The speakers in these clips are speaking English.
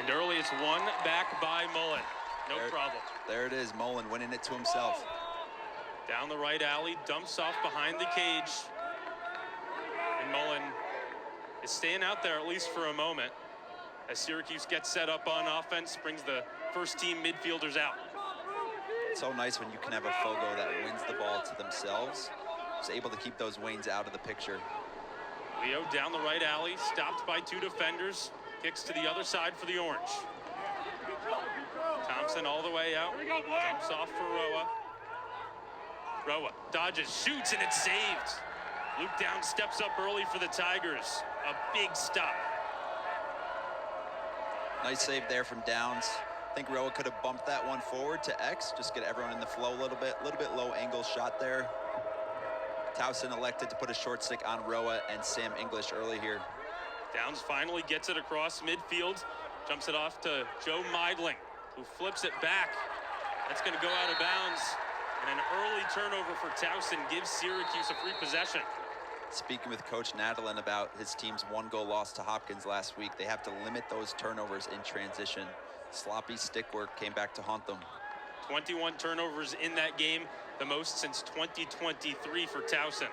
And early, it's one back by Mullen. No problem. There it is, Mullen winning it to himself. Down the right alley, dumps off behind the cage. And Mullen is staying out there at least for a moment as Syracuse gets set up on offense, brings the first team midfielders out. It's so nice when you can have a Fogo that wins the ball to themselves. Is able to keep those wings out of the picture. Leo down the right alley, stopped by two defenders, kicks to the other side for the Orange. Thompson all the way out, jumps off for Roa. Roa dodges, shoots, and it's saved. Luke Downs steps up early for the Tigers. A big stop. Nice save there from Downs. I think Roa could have bumped that one forward to X, just get everyone in the flow a little bit low angle shot there. Towson elected to put a short stick on Roa and Sam English early here. Downs finally gets it across midfield, jumps it off to Joe Meidling, who flips it back. That's going to go out of bounds. And an early turnover for Towson gives Syracuse a free possession. Speaking with Coach Nadalin about his team's 1-goal loss to Hopkins last week, they have to limit those turnovers in transition. Sloppy stick work came back to haunt them. 21 turnovers in that game, the most since 2023 for Towson.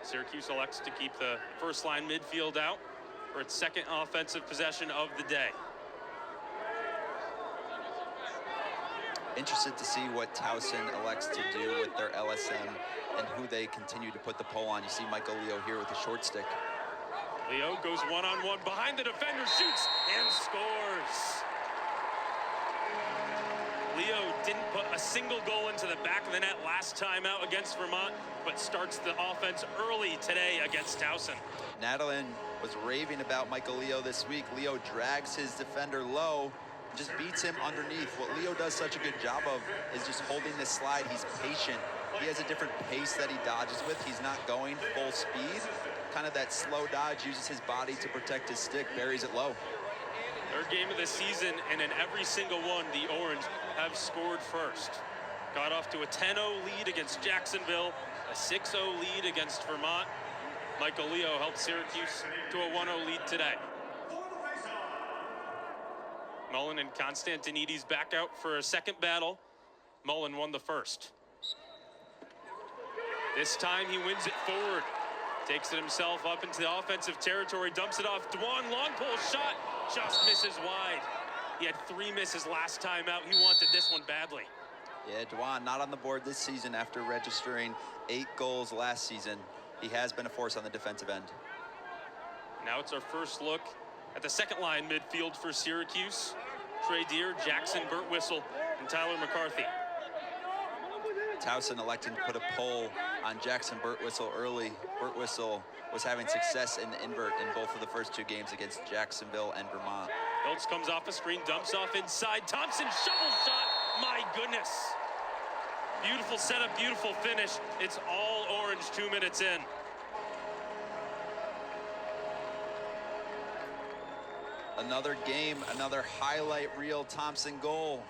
Syracuse elects to keep the first line midfield out for its second offensive possession of the day. Interested to see what Towson elects to do with their LSM and who they continue to put the pole on. You see Michael Leo here with a short stick. Leo goes one-on-one behind the defender, shoots and scores. Leo didn't put a single goal into the back of the net last time out against Vermont, but starts the offense early today against Towson. Nadalin was raving about Michael Leo this week. Leo drags his defender low, just beats him underneath. What Leo does such a good job of is just holding this slide. He's patient. He has a different pace that he dodges with. He's not going full speed. Kind of that slow dodge, uses his body to protect his stick, buries it low. Third game of the season, and in every single one, the Orange have scored first. Got off to a 10-0 lead against Jacksonville, a 6-0 lead against Vermont. Michael Leo helped Syracuse to a 1-0 lead today. Mullen and Constantinides back out for a second battle. Mullen won the first. This time he wins it forward. Takes it himself up into the offensive territory, dumps it off. Dwan, long pole shot, just misses wide. He had 3 misses last time out. He wanted this one badly. Yeah, Dwan not on the board this season after registering 8 goals last season. He has been a force on the defensive end. Now it's our first look at the second line midfield for Syracuse. Trey Deere, Jackson Birtwhistle, and Tyler McCarthy. Towson electing to put a pole on Jackson Birtwhistle early. Birtwhistle was having success in the invert in both of the first 2 games against Jacksonville and Vermont. Hiltz comes off a screen, dumps off inside. Thompson, shovel shot. My goodness. Beautiful setup, beautiful finish. It's all Orange 2 minutes in. Another game, another highlight reel Thompson goal.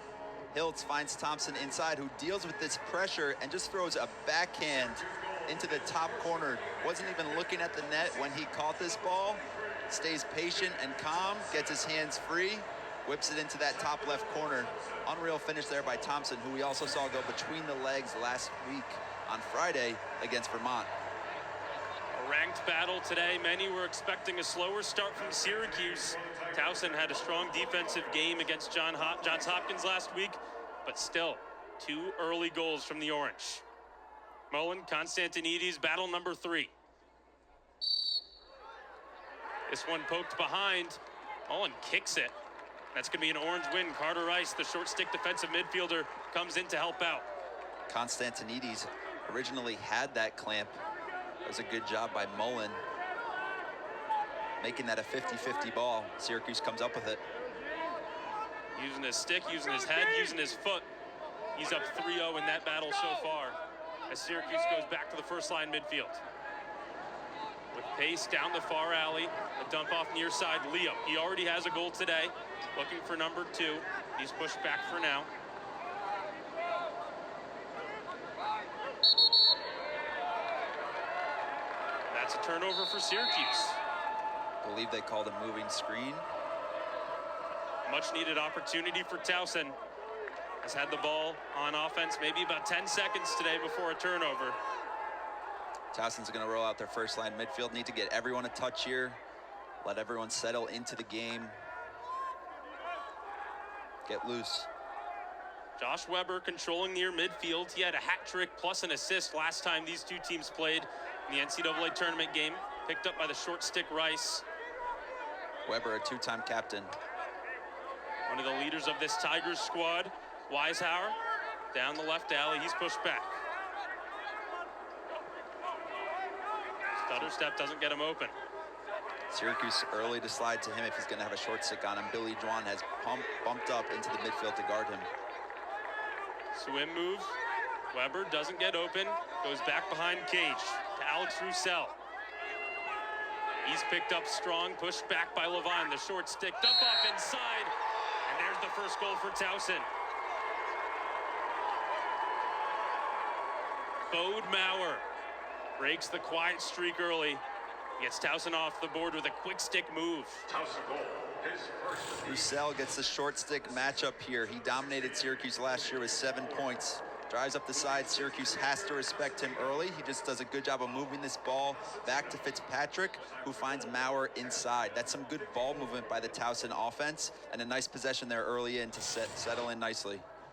Hiltz finds Thompson inside, who deals with this pressure and just throws a backhand into the top corner. Wasn't even looking at the net when he caught this ball. Stays patient and calm, gets his hands free, whips it into that top left corner. Unreal finish there by Thompson, who we also saw go between the legs last week on Friday against Vermont. A ranked battle today. Many were expecting a slower start from Syracuse. Towson had a strong defensive game against Johns Hopkins last week, but still 2 early goals from the Orange. Mullen, Constantinides, battle number 3. This one poked behind. Mullen kicks it. That's going to be an Orange win. Carter Rice, the short stick defensive midfielder, comes in to help out. Constantinides originally had that clamp. That was a good job by Mullen, making that a 50-50 ball. Syracuse comes up with it. Using his stick, using his head, using his foot. He's up 3-0 in that battle so far as Syracuse goes back to the first line midfield. With pace down the far alley, a dump off near side. Leo, he already has a goal today. Looking for number 2. He's pushed back for now. That's a turnover for Syracuse. I believe they called a moving screen. Much needed opportunity for Towson. Has had the ball on offense maybe about 10 seconds today before a turnover. Towson's going to roll out their first line midfield. Need to get everyone a touch here. Let everyone settle into the game. Get loose. Josh Weber controlling near midfield. He had a hat trick plus an assist last time these two teams played in the NCAA tournament game. Picked up by the short stick Rice. Weber, a two-time captain. One of the leaders of this Tigers squad. Weishauer down the left alley. He's pushed back. Stutter step doesn't get him open. Syracuse early to slide to him if he's going to have a short stick on him. Billy Dwan has bumped up into the midfield to guard him. Swim move. Weber doesn't get open. Goes back behind Cage to Alex Roussel. He's picked up strong. Pushed back by Levine. The short stick. Dump off inside. And there's the first goal for Towson. Bode Maurer breaks the quiet streak early. Gets Towson off the board with a quick stick move. Roussel gets the short stick matchup here. He dominated Syracuse last year with 7 points. Drives up the side. Syracuse has to respect him early. He just does a good job of moving this ball back to Fitzpatrick, who finds Maurer inside. That's some good ball movement by the Towson offense, and a nice possession there early in to settle in nicely.